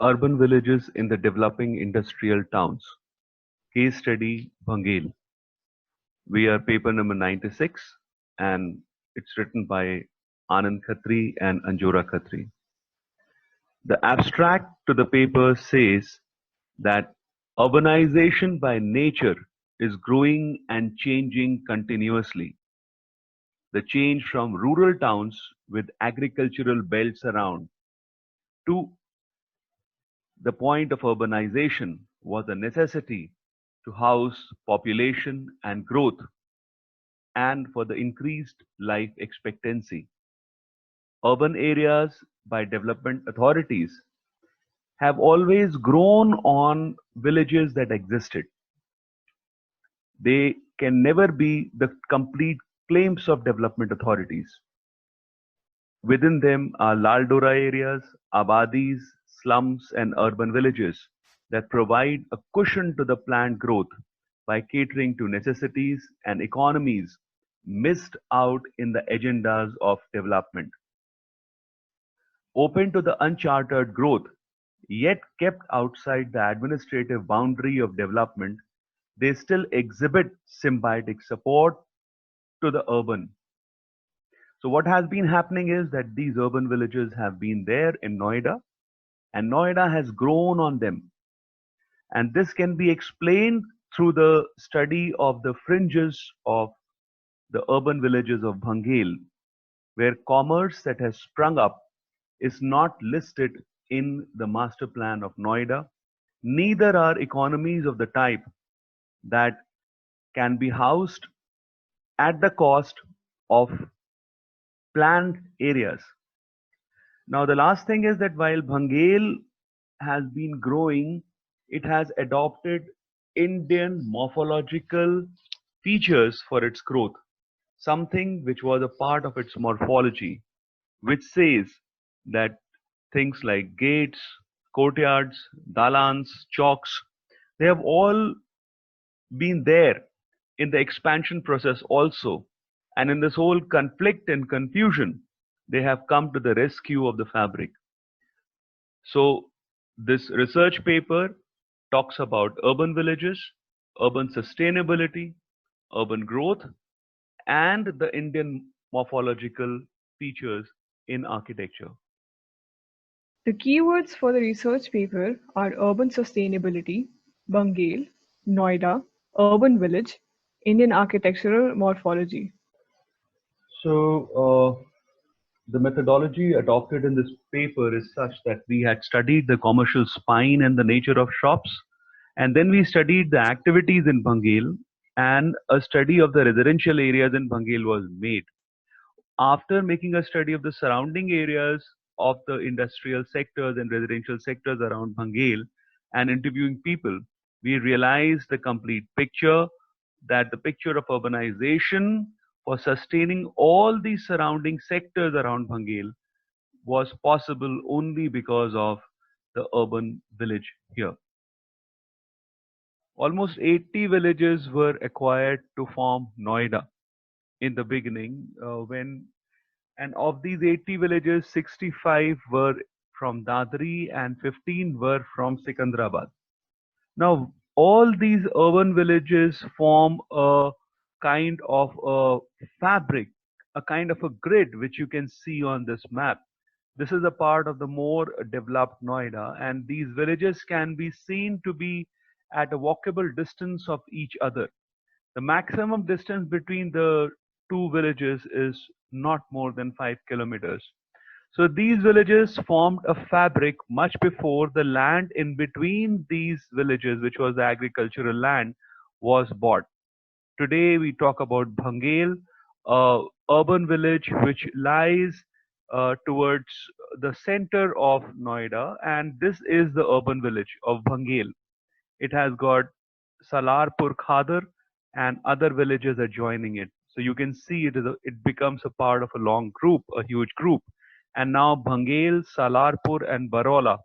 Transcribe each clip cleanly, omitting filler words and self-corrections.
Urban villages in the developing industrial towns. Case study Bhangel. We are paper number 96 and it's written by Anand Khatri and Anjora Khatri. The abstract to the paper says that urbanization by nature is growing and changing continuously. The change from rural towns with agricultural belts around to the point of urbanization was a necessity to house population and growth and for the increased life expectancy. Urban areas by development authorities have always grown on villages that existed. They can never be the complete claims of development authorities. Within them are Laldora areas, abadis, slums, and urban villages that provide a cushion to the planned growth by catering to necessities and economies missed out in the agendas of development. Open to the uncharted growth, yet kept outside the administrative boundary of development, they still exhibit symbiotic support to the urban. So what has been happening is that these urban villages have been there in Noida and Noida has grown on them. And this can be explained through the study of the fringes of the urban villages of Bhangel, where commerce that has sprung up is not listed in the master plan of Noida. Neither are economies of the type that can be housed at the cost of planned areas. Now, the last thing is that while Bhangel has been growing, it has adopted Indian morphological features for its growth, something which was a part of its morphology, which says that things like gates, courtyards, dalans, chowks, they have all been there in the expansion process also. And in this whole conflict and confusion, they have come to the rescue of the fabric. So, this research paper talks about urban villages, urban sustainability, urban growth, and the Indian morphological features in architecture. The keywords for the research paper are urban sustainability, Bangale, Noida, urban village, Indian architectural morphology. So, the methodology adopted in this paper is such that we had studied the commercial spine and the nature of shops, and then we studied the activities in Bhangel, and a study of the residential areas in Bhangel was made. After making a study of the surrounding areas of the industrial sectors and residential sectors around Bhangel and interviewing people, we realized the complete picture, that the picture of urbanization for sustaining all the surrounding sectors around Bhangel was possible only because of the urban village here. Almost 80 villages were acquired to form Noida in the beginning, when and of these 80 villages, 65 were from Dadri and 15 were from Sikandrabad. Now, all these urban villages form a kind of a fabric, a kind of a grid, which you can see on this map. This is a part of the more developed Noida, and these villages can be seen to be at a walkable distance of each other. The maximum distance between the two villages is not more than 5 kilometers. So these villages formed a fabric much before the land in between these villages, which was the agricultural land, was bought. Today we talk about Bhangel, a urban village which lies towards the center of Noida, and this is the urban village of Bhangel. It has got Salarpur Khadar and other villages adjoining it. So you can see it becomes a part of a long group, a huge group. And now Bhangel, Salarpur, and Barola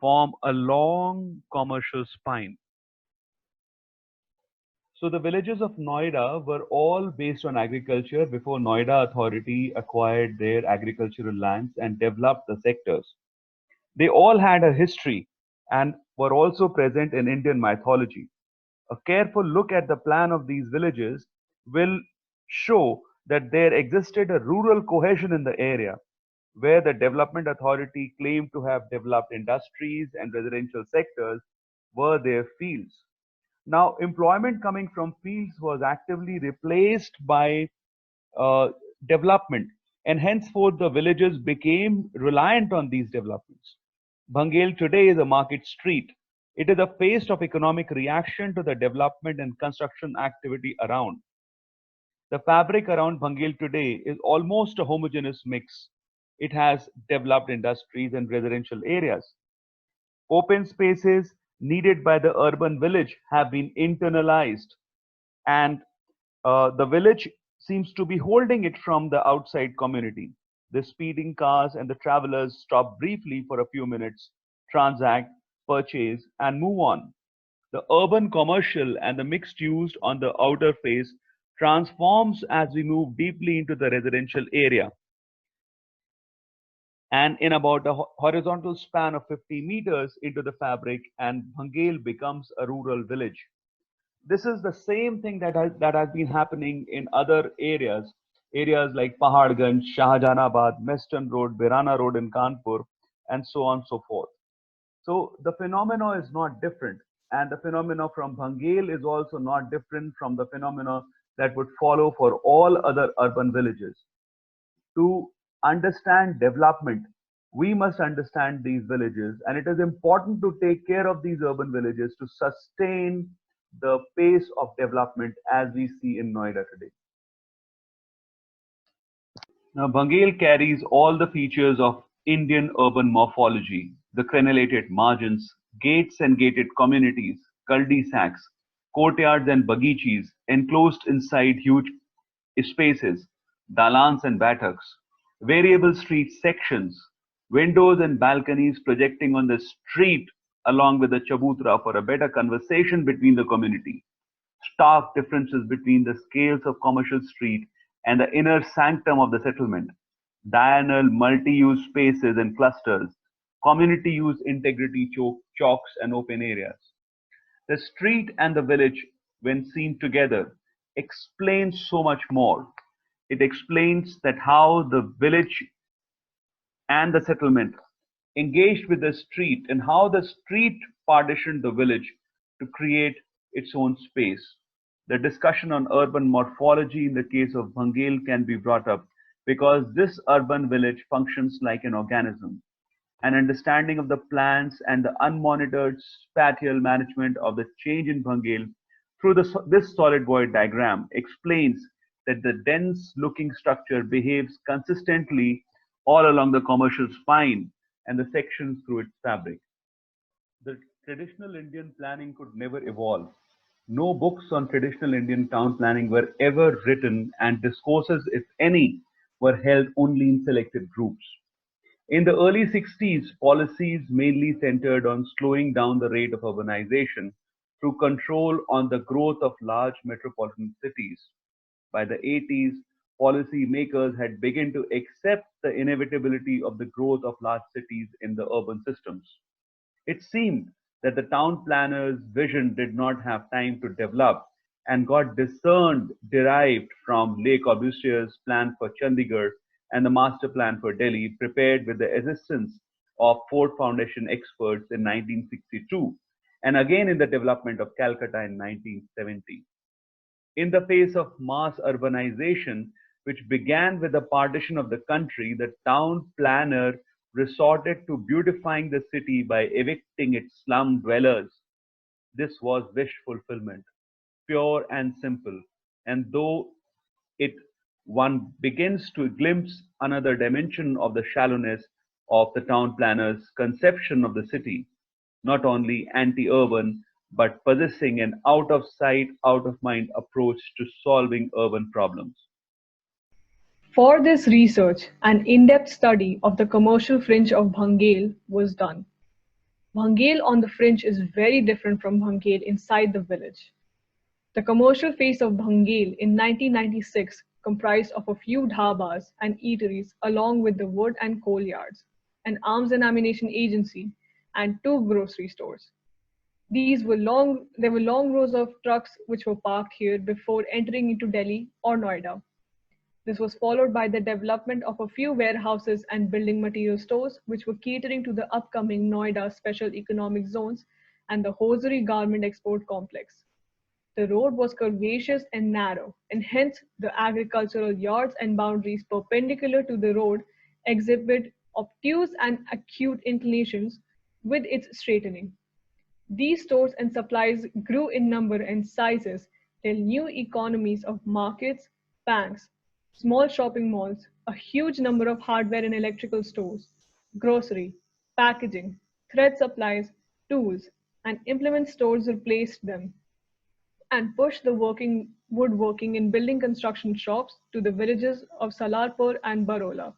form a long commercial spine. So the villages of Noida were all based on agriculture before Noida Authority acquired their agricultural lands and developed the sectors. They all had a history and were also present in Indian mythology. A careful look at the plan of these villages will show that there existed a rural cohesion in the area, where the development authority claimed to have developed industries and residential sectors were their fields. Now, employment coming from fields was actively replaced by uh, development, and henceforth the villages became reliant on these developments. Bhangel today is a market street. It is a face of economic reaction to the development and construction activity around. The fabric around Bhangel today is almost a homogeneous mix. It has developed industries and residential areas. Open spaces needed by the urban village have been internalized, and the village seems to be holding it from the outside community. The speeding cars and the travelers stop briefly for a few minutes, transact, purchase, and move on. The urban commercial and the mixed use on the outer face transforms as we move deeply into the residential area. And in about a horizontal span of 50 meters into the fabric, and Bhangel becomes a rural village. This is the same thing that has been happening in other areas like Paharganj, Shahjahanabad, Western Road, Birana Road in Kanpur, and so on and so forth. So the phenomena is not different, and the phenomena from Bhangel is also not different from the phenomena that would follow for all other urban villages. To understand development, we must understand these villages, and it is important to take care of these urban villages to sustain the pace of development as we see in Noida today. Now, Bhangel carries all the features of Indian urban morphology: the crenellated margins, gates and gated communities, cul-de-sacs, courtyards and bagichis enclosed inside huge spaces, dalans and bataks, variable street sections, windows and balconies projecting on the street along with the chabutra for a better conversation between the community, stark differences between the scales of commercial street and the inner sanctum of the settlement, diurnal multi-use spaces and clusters, community use integrity chalks and open areas. The street and the village, when seen together, explains so much more. It explains that how the village and the settlement engaged with the street, and how the street partitioned the village to create its own space. The discussion on urban morphology in the case of Bhangel can be brought up because this urban village functions like an organism. An understanding of the plans and the unmonitored spatial management of the change in Bhangel through this solid void diagram explains that the dense looking structure behaves consistently all along the commercial spine and the sections through its fabric. The traditional Indian planning could never evolve. No books on traditional Indian town planning were ever written, and discourses, if any, were held only in selected groups. In the early 60s, policies mainly centered on slowing down the rate of urbanization through control on the growth of large metropolitan cities. By the 80s, policy makers had begun to accept the inevitability of the growth of large cities in the urban systems. It seemed that the town planner's vision did not have time to develop and got discerned derived from Le Corbusier's plan for Chandigarh and the master plan for Delhi, prepared with the assistance of Ford Foundation experts in 1962, and again in the development of Calcutta in 1970. In the face of mass urbanization, which began with the partition of the country, the town planner resorted to beautifying the city by evicting its slum dwellers. This was wish fulfillment, pure and simple. And though it one begins to glimpse another dimension of the shallowness of the town planner's conception of the city, not only anti-urban, but possessing an out-of-sight, out-of-mind approach to solving urban problems. For this research, an in-depth study of the commercial fringe of Bhangel was done. Bhangel on the fringe is very different from Bhangel inside the village. The commercial face of Bhangel in 1996 comprised of a few dhabas and eateries along with the wood and coal yards, an arms and ammunition agency, and 2 grocery stores. There were long rows of trucks which were parked here before entering into Delhi or Noida. This was followed by the development of a few warehouses and building material stores, which were catering to the upcoming Noida Special Economic Zones and the hosiery garment export complex. The road was curvaceous and narrow, and hence the agricultural yards and boundaries perpendicular to the road exhibit obtuse and acute inclinations with its straightening. These stores and supplies grew in number and sizes till new economies of markets, banks, small shopping malls, a huge number of hardware and electrical stores, grocery, packaging, thread supplies, tools, and implement stores replaced them and pushed the woodworking and building construction shops to the villages of Salarpur and Barola.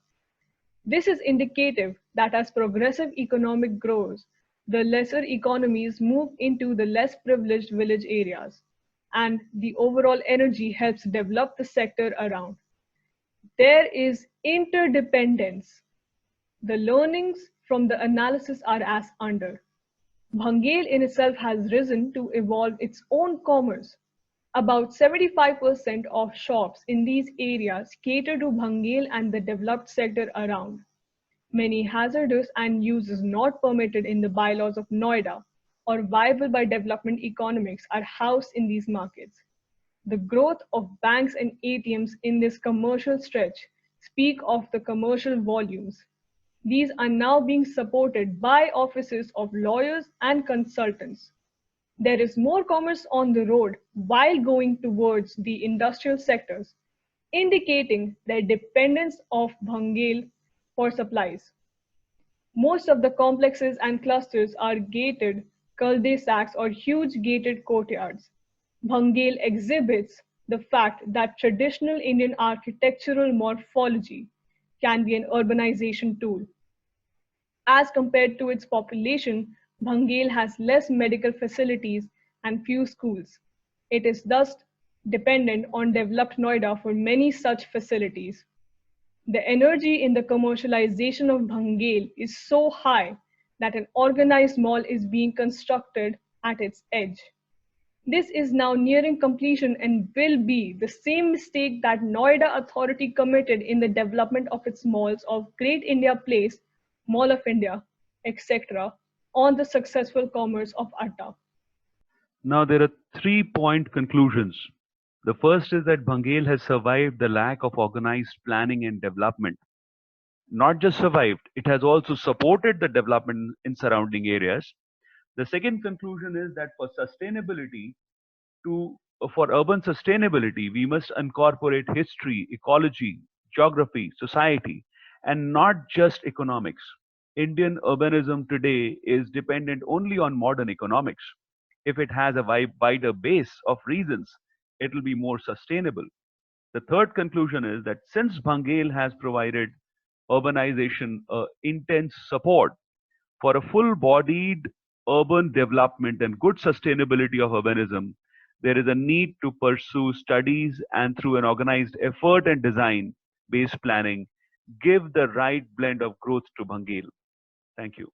This is indicative that as progressive economic grows, the lesser economies move into the less privileged village areas, and the overall energy helps develop the sector around. There is interdependence. The learnings from the analysis are as under. Bhangale in itself has risen to evolve its own commerce. About 75% of shops in these areas cater to Bhangale and the developed sector around. Many hazardous and uses not permitted in the bylaws of Noida or viable by development economics are housed in these markets. The growth of banks and ATMs in this commercial stretch speak of the commercial volumes. These are now being supported by offices of lawyers and consultants. There is more commerce on the road while going towards the industrial sectors, indicating their dependence of Bhangale for supplies. Most of the complexes and clusters are gated cul-de-sacs or huge gated courtyards. Bhangale exhibits the fact that traditional Indian architectural morphology can be an urbanization tool. As compared to its population, Bhangale has less medical facilities and few schools. It is thus dependent on developed Noida for many such facilities. The energy in the commercialization of Bhangale is so high that an organized mall is being constructed at its edge. This is now nearing completion and will be the same mistake that Noida Authority committed in the development of its malls of Great India Place, Mall of India, etc., on the successful commerce of Atta. Now, there are 3 point conclusions. The first is that Bhangale has survived the lack of organized planning and development. Not just survived, it has also supported the development in surrounding areas. The second conclusion is that for urban sustainability, we must incorporate history, ecology, geography, society, and not just economics. Indian urbanism today is dependent only on modern economics. If it has a wider base of reasons, it will be more sustainable. The third conclusion is that since Bhangale has provided urbanization intense support for a full bodied urban development and good sustainability of urbanism, there is a need to pursue studies and through an organized effort and design based planning, give the right blend of growth to Bhangale. Thank you.